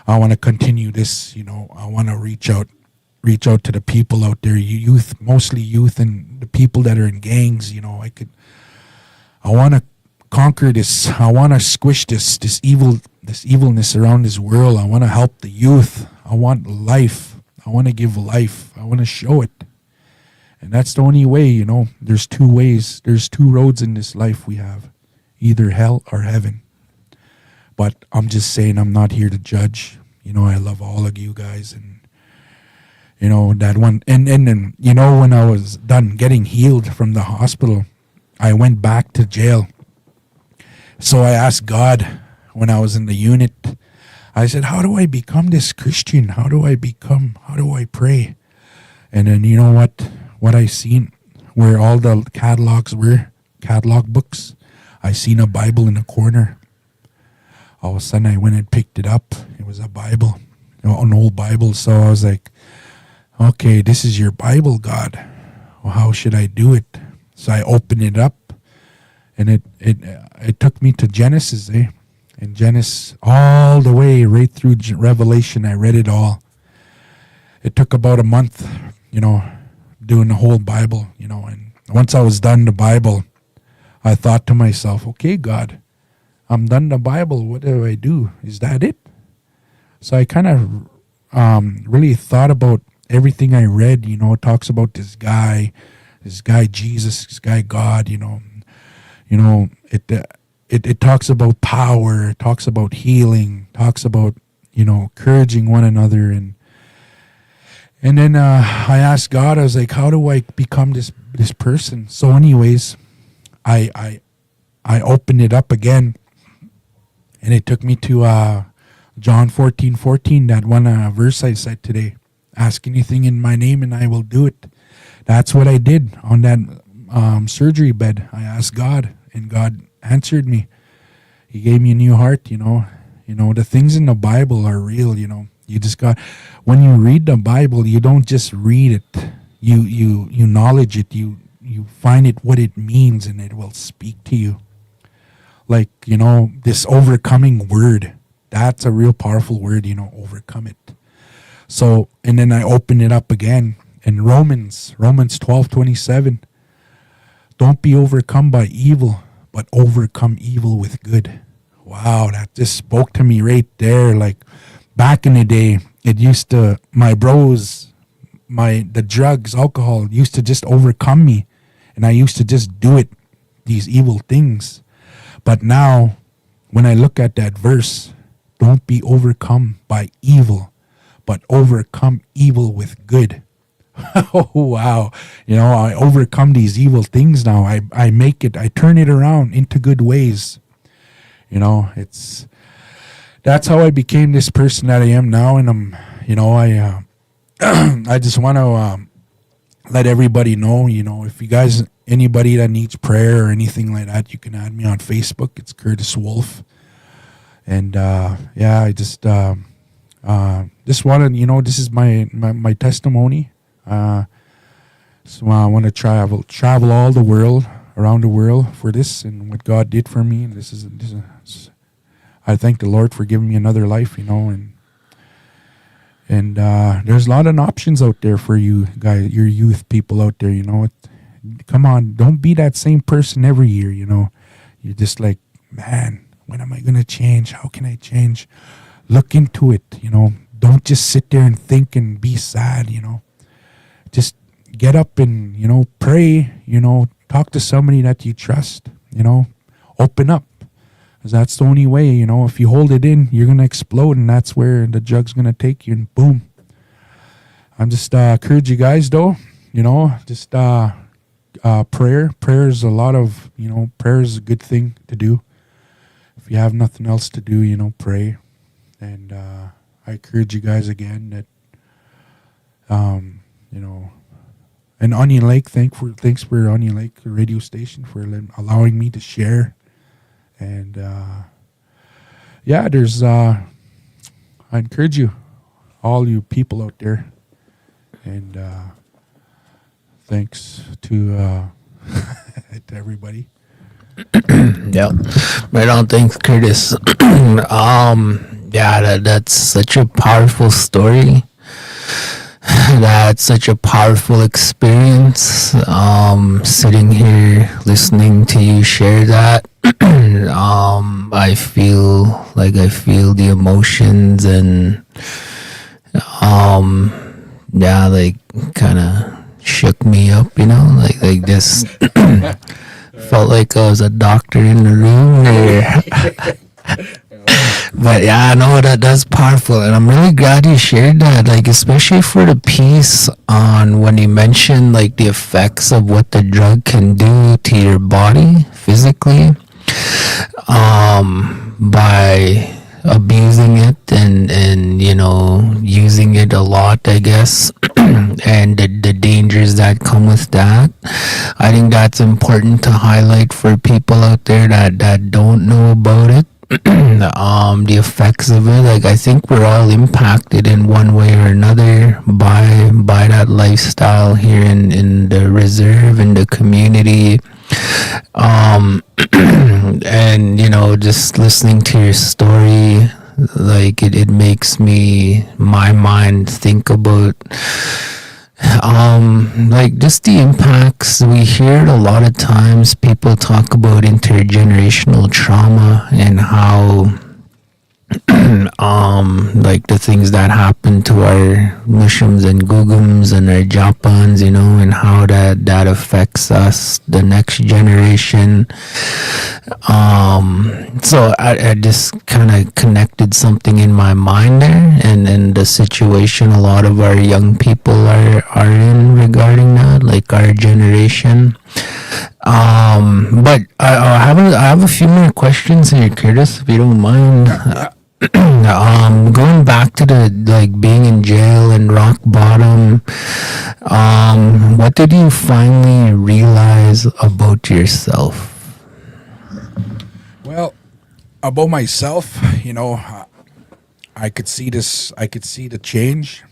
I want to continue this, I want to reach out to the people out there, youth, mostly youth, and the people that are in gangs. I want to conquer this. I want to squish this evilness around this world. I want to help the youth. I want life. I want to give life. I want to show it. And that's the only way, there's two ways. There's two roads in this life we have, either hell or heaven. But I'm just saying, I'm not here to judge. I love all of you guys. And that one, and then, when I was done getting healed from the hospital, I went back to jail. So I asked God when I was in the unit, I said, how do I become this Christian? How do I pray? And then you know what I seen, where all the catalogs were, catalog books, I seen a Bible in a corner. All of a sudden I went and picked it up. It was a Bible, an old Bible. So I was like, okay, this is your Bible, God. Well, how should I do it? So I opened it up, and it took me to Genesis, And Genesis, all the way right through Revelation, I read it all. It took about a month, doing the whole Bible, And once I was done the Bible, I thought to myself, okay, God, I'm done the Bible. What do I do? Is that it? So I kind of really thought about everything I read. It talks about this guy Jesus, this guy God. It talks about power. It talks about healing. Talks about encouraging one another. And then I asked God. I was like, how do I become this person? So, anyways, I opened it up again. And it took me to John 14:14, that one verse I said today. Ask anything in my name and I will do it. That's what I did on that surgery bed. I asked God, and God answered me. He gave me a new heart, The things in the Bible are real, You just when you read the Bible, you don't just read it. You knowledge it. You find it what it means, and it will speak to you. Like, this overcoming word, that's a real powerful word, overcome it. So, and then I open it up again in Romans 12:27. Don't be overcome by evil, but overcome evil with good. Wow, that just spoke to me right there. Like, back in the day, it used to, my bros, the drugs, alcohol used to just overcome me. And I used to just do it, these evil things. But now, when I look at that verse, don't be overcome by evil, but overcome evil with good. Oh, wow. I overcome these evil things now. I turn it around into good ways. That's how I became this person that I am now. And I just want to let everybody know, if you guys, anybody that needs prayer or anything like that, you can add me on Facebook. It's Curtis Wolf. And I just wanted, this is my testimony. So I want to travel all the world, around the world for this and what God did for me. And this is I thank the Lord for giving me another life, and there's a lot of options out there for you guys, your youth people out there, Come on, don't be that same person every year, You're just like, man, When am I going to change? How can I change? Look into it, Don't just sit there and think and be sad, Just get up and, pray, talk to somebody that you trust, open up. 'Cause that's the only way, if you hold it in, you're going to explode, and that's where the jug's going to take you, and boom. I'm just encourage you guys, though, just prayer. Prayer is a lot of, prayer is a good thing to do. If you have nothing else to do, pray. And I encourage you guys again that, and Onion Lake, thanks for Onion Lake radio station for allowing me to share. And I encourage you, all you people out there, and thanks to to everybody. Yeah, right on. Thanks, Curtis. That's such a powerful story. That's such a powerful experience. Sitting here listening to you share that. I feel the emotions, and kind of shook me up, like just felt like I was a doctor in the room there. But yeah, I know that's powerful, and I'm really glad you shared that, especially for the piece on when you mentioned the effects of what the drug can do to your body physically, by abusing it and using it a lot, I guess, and the dangers that come with that. I think that's important to highlight for people out there that don't know about it. The effects of it, I think we're all impacted in one way or another by that lifestyle here in the reserve, in the community. And just listening to your story, it makes my mind think about just the impacts. We hear it a lot of times. People talk about intergenerational trauma and how the things that happen to our Mushums and Gugums and our Japans, and how that affects us, the next generation. So I just kind of connected something in my mind there, and the situation a lot of our young people are in regarding that, our generation. But I have a few more questions here, Curtis, if you don't mind. Going back to the being in jail and rock bottom, what did you finally realize about yourself? Well, about myself, I could see the change,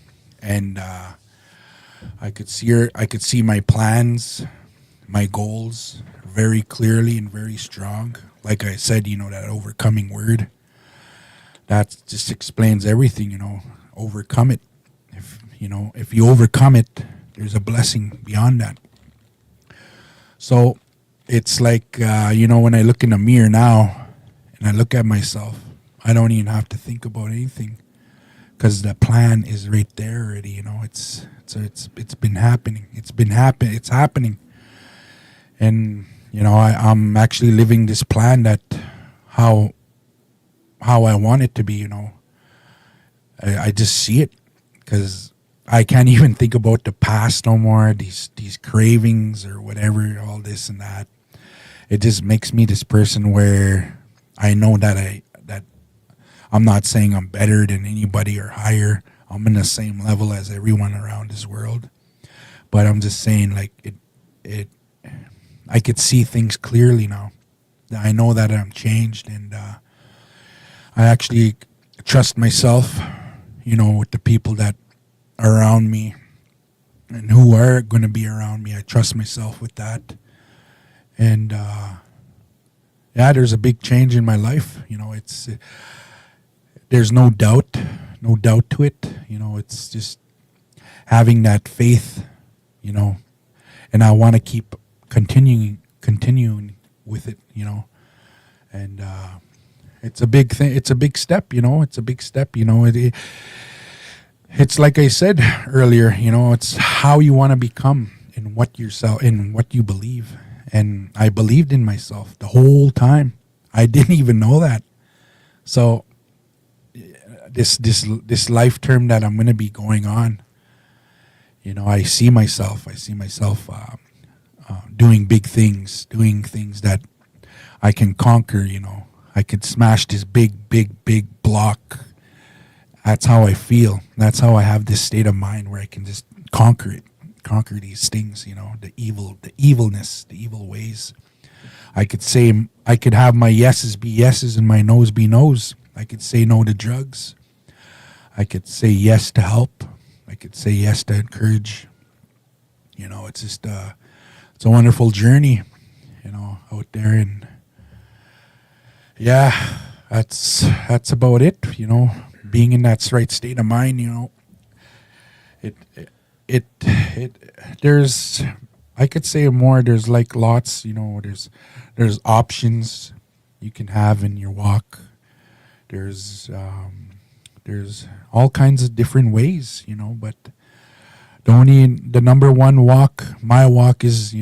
and I could see my plans, my goals very clearly and very strong. Like I said, that overcoming word. That just explains everything, overcome it. If you overcome it, there's a blessing beyond that. So it's when I look in the mirror now and I look at myself, I don't even have to think about anything, because the plan is right there already. It's been happening. It's happening. And, I'm actually living this plan that how I want it to be, I just see it, because I can't even think about the past no more, these cravings or whatever, all this and that. It just makes me this person where I know that I'm not saying I'm better than anybody or higher. I'm in the same level as everyone around this world. But I'm just saying, I could see things clearly now. I know that I'm changed, and I actually trust myself, with the people that are around me and who are going to be around me. I trust myself with that. And, there's a big change in my life. There's no doubt to it. It's just having that faith, and I want to keep continuing with it, and it's a big thing. It's a big step, It's a big step, It's like I said earlier, it's how you want to become and what yourself and what you believe. And I believed in myself the whole time. I didn't even know that. So this life term that I'm going to be going on, I see myself. Doing big things, doing things that I can conquer. I could smash this big block. That's how I feel. That's how I have this state of mind where I can just conquer it, conquer these things. The evilness, the evil ways. I could have my yeses be yeses and my noes be noes. I could say no to drugs. I could say yes to help. I could say yes to encourage. It's just it's a wonderful journey, out there, and yeah, that's about it. Being in that right state of mind. It there's, I could say more. There's like lots. There's options you can have in your walk. There's all kinds of different ways, but the number one walk, my walk is,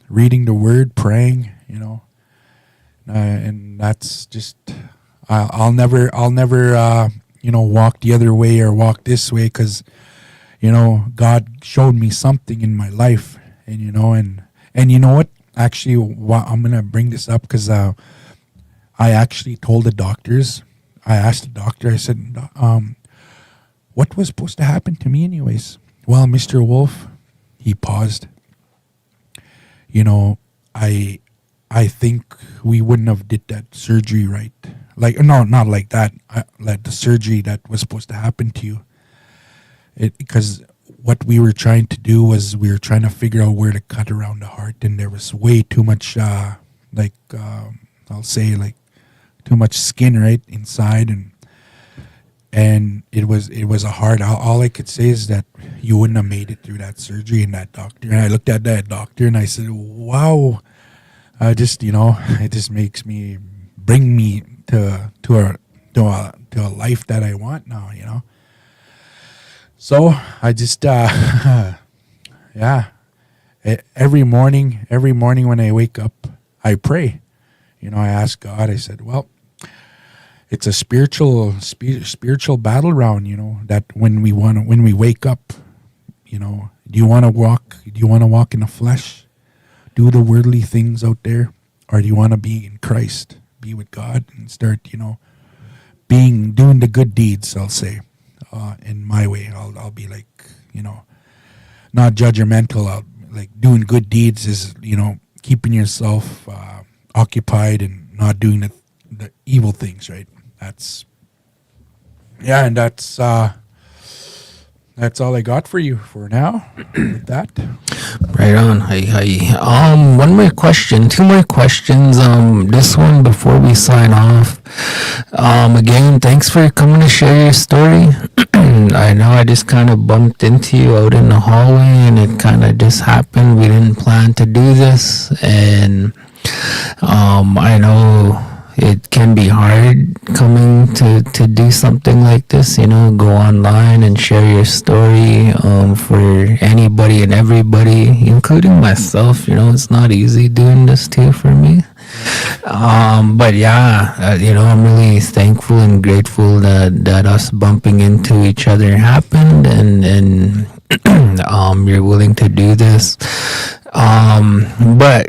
reading the word, praying, and that's just, I'll never, walk the other way or walk this way, because, God showed me something in my life, and, and you know what, actually, I'm going to bring this up because, I actually told the doctors, I asked the doctor, I said, what was supposed to happen to me anyways? Well, Mr. Wolf, he paused. I think we wouldn't have did that surgery right. Like, no, not like that. Like the surgery that was supposed to happen to you. Because what we were trying to do was we were trying to figure out where to cut around the heart, and there was way too much, I'll say like too much skin right inside, and it was a hard. All I could say is that you wouldn't have made it through that surgery, and that doctor. And I looked at that doctor and I said, "Wow, it just bring me to a life that I want now." So I just yeah. Every morning when I wake up, I pray. I ask God. I said, "Well, it's a spiritual battleground, that when we wake up, do you want to walk in the flesh, do the worldly things out there, or do you want to be in Christ, be with God, and start, doing the good deeds?" I'll say, in my way, I'll be like, not judgmental. I'll like doing good deeds is, keeping yourself occupied and not doing the evil things, right? That's all I got for you for now. With that, Right on. Hi. One more question, two more questions. This one before we sign off. Again, thanks for coming to share your story. I know I just kind of bumped into you out in the hallway, and it kind of just happened. We didn't plan to do this, and I know it can be hard coming to do something like this, go online and share your story for anybody and everybody, including myself. It's not easy doing this too for me. But yeah, I'm really thankful and grateful that us bumping into each other happened, and you're willing to do this. But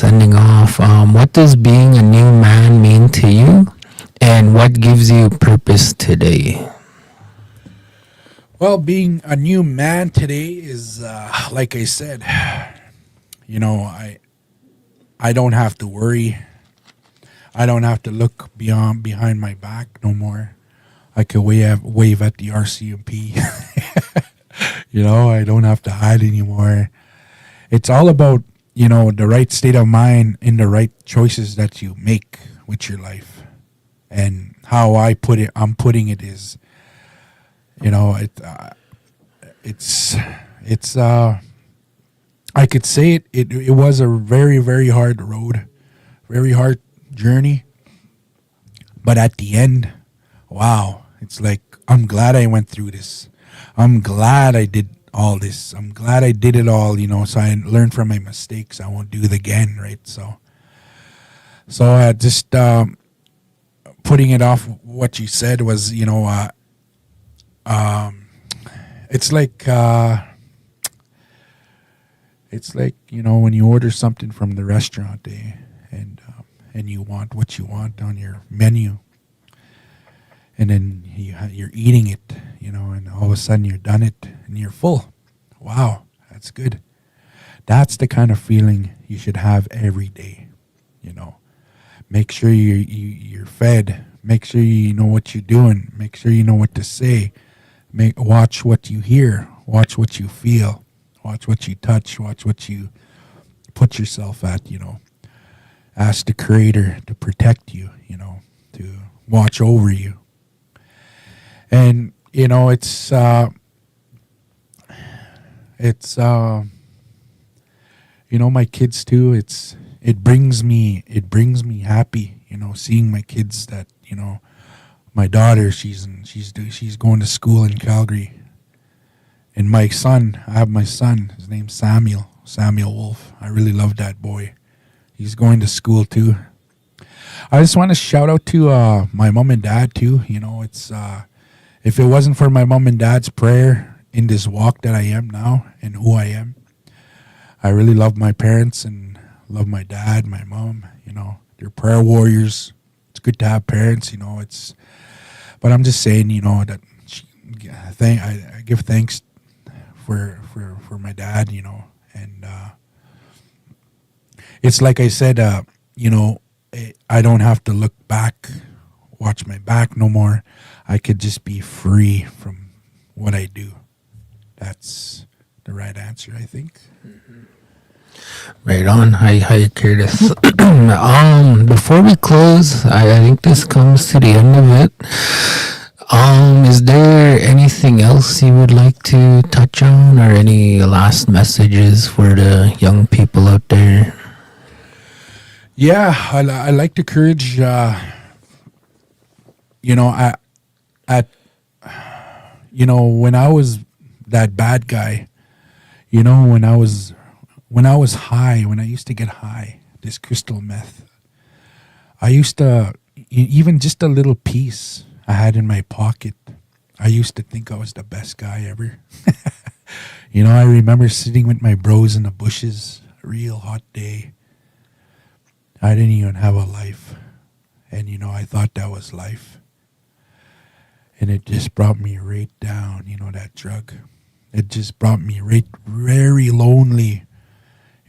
ending off, what does being a new man mean to you, and what gives you purpose today? well, being a new man today is, like I said, I don't have to worry. I don't have to look behind my back no more. I can wave at the RCMP. I don't have to hide anymore. It's all about, the right state of mind and the right choices that you make with your life. And how I'm putting it is, it's I could say it was a very, very hard road, very hard journey. But at the end, wow, it's like, I'm glad I went through this. I'm glad I did all this. I'm glad I did it all, so I learned from my mistakes. I won't do it again, right? So I just putting it off what you said was, it's like when you order something from the restaurant, and you want what you want on your menu, and then you're eating it, and all of a sudden you're done it and you're full. Wow, that's good. That's the kind of feeling you should have every day. Make sure you're fed. Make sure you know what you're doing. Make sure you know what to say. Watch what you hear. Watch what you feel. Watch what you touch. Watch what you put yourself at. Ask the Creator to protect you. To watch over you. And it's my kids too. It brings me happy, seeing my kids that, my daughter, she's going to school in Calgary. And my son, I have my son, his name's Samuel Wolf. I really love that boy. He's going to school too. I just want to shout out to my mom and dad too. It's if it wasn't for my mom and dad's prayer in this walk that I am now and who I am, I really love my parents and love my dad, my mom. They're prayer warriors. It's good to have parents. But I'm just saying, that I give thanks for my dad. And it's like I said, I don't have to look back, watch my back no more. I could just be free from what I do. That's the right answer, I think. Right on. Hi, Curtis. Before we close, I think this comes to the end of it. Is there anything else you would like to touch on, or any last messages for the young people out there? Yeah, I like to encourage. When I was that bad guy, when I was high, when I used to get high, this crystal meth, I used to, even just a little piece I had in my pocket, I used to think I was the best guy ever. I remember sitting with my bros in the bushes, a real hot day. I didn't even have a life. And, I thought that was life. And it just brought me right down, that drug. It just brought me right, very lonely.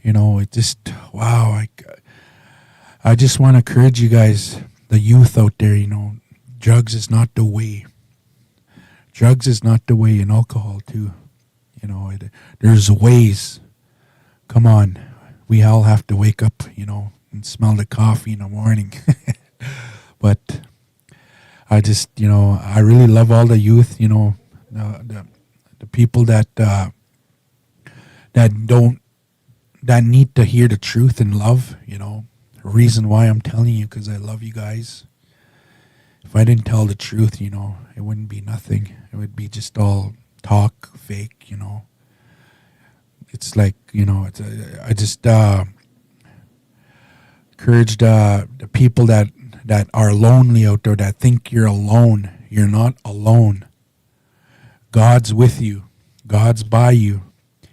It just, wow. I just want to encourage you guys, the youth out there, drugs is not the way. Drugs is not the way, and alcohol too. There's ways. Come on. We all have to wake up, and smell the coffee in the morning. But I just, I really love all the youth, the people that need to hear the truth and love, The reason why I'm telling you, because I love you guys. If I didn't tell the truth, it wouldn't be nothing. It would be just all talk, fake, It's like, I just encourage the people that are lonely out there, that think you're alone. You're not alone. God's with you. God's by you.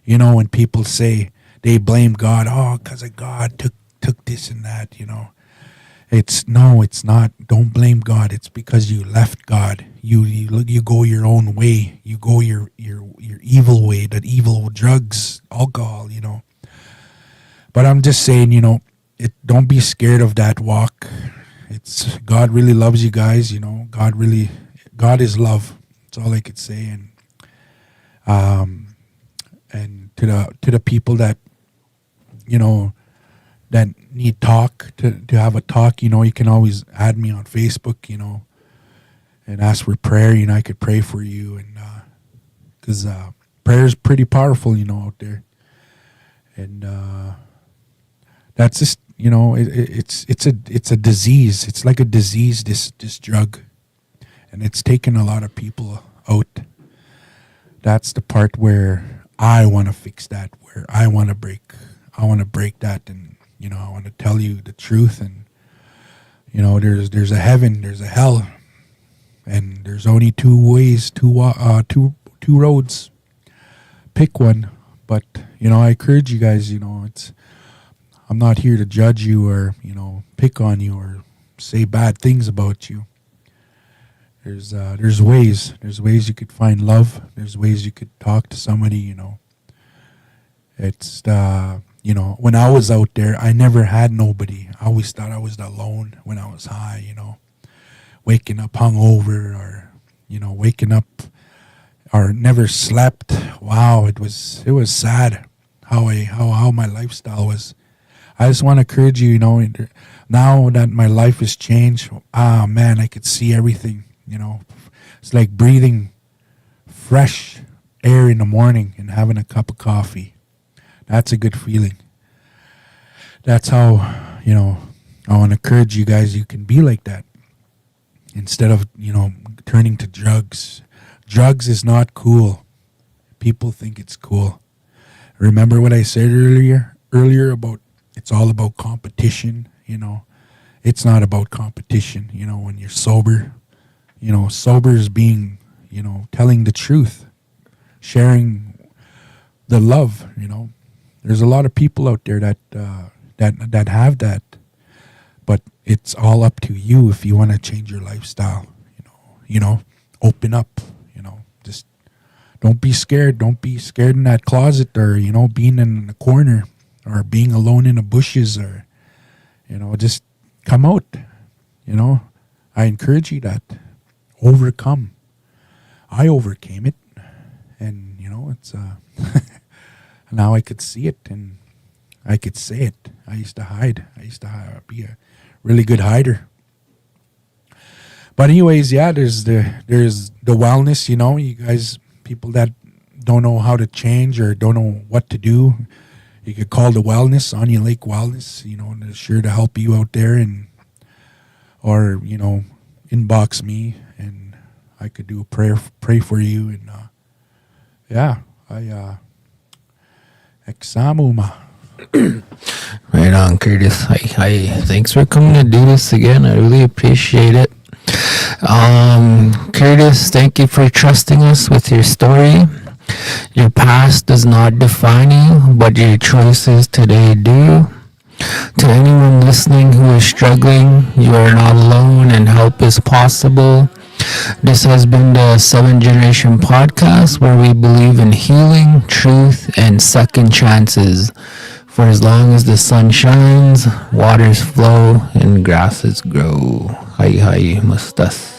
When people say they blame God, because of God took this and that, It's not. Don't blame God. It's because you left God. You go your own way. You go your evil way, that evil drugs, alcohol, But I'm just saying, don't be scared of that walk. It's God really loves you guys, God is love. That's all I could say. And to the people that that need talk, to have a talk, you can always add me on Facebook, and ask for prayer. I could pray for you, and because prayer is pretty powerful, out there. And that's just it's a disease. It's like a disease, this drug, and it's taken a lot of people out. That's the part where I want to fix that, where I want to break that, and I want to tell you the truth. And there's a heaven, there's a hell, and there's only two ways, two roads. Pick one. But I encourage you guys. I'm not here to judge you or pick on you or say bad things about you. There's ways you could find love. There's ways you could talk to somebody. It's when I was out there, I never had nobody. I always thought I was alone when I was high. Waking up hungover, or waking up or never slept. Wow, it was sad how my lifestyle was. I just want to encourage you, now that my life has changed, man, I could see everything. It's like breathing fresh air in the morning and having a cup of coffee. That's a good feeling. That's how, I want to encourage you guys, you can be like that. Instead of, turning to drugs. Drugs is not cool. People think it's cool. Remember what I said earlier about it's all about competition, It's not about competition, when you're sober. Sober is being, telling the truth, sharing the love, There's a lot of people out there that have that, but it's all up to you if you want to change your lifestyle, open up, just don't be scared. Don't be scared in that closet, or, being in the corner, or being alone in the bushes, or, just come out, I encourage you that. Overcome. I overcame it, and, it's, now I could see it, and I could say it. I used to hide. Be a really good hider. But anyways, yeah, there's the wellness, you guys, people that don't know how to change or don't know what to do, you could call the wellness, Onion Lake Wellness, and they're sure to help you out there, or inbox me, and I could do a pray for you, and Examuma. Right on, Curtis. Hi. Thanks for coming to do this again. I really appreciate it. Curtis, thank you for trusting us with your story. Your past does not define you, but your choices today do. To anyone listening who is struggling, you are not alone and help is possible. This has been the 7th Generation Podcast, where we believe in healing, truth, and second chances. For as long as the sun shines, waters flow, and grasses grow. Hi, mustas.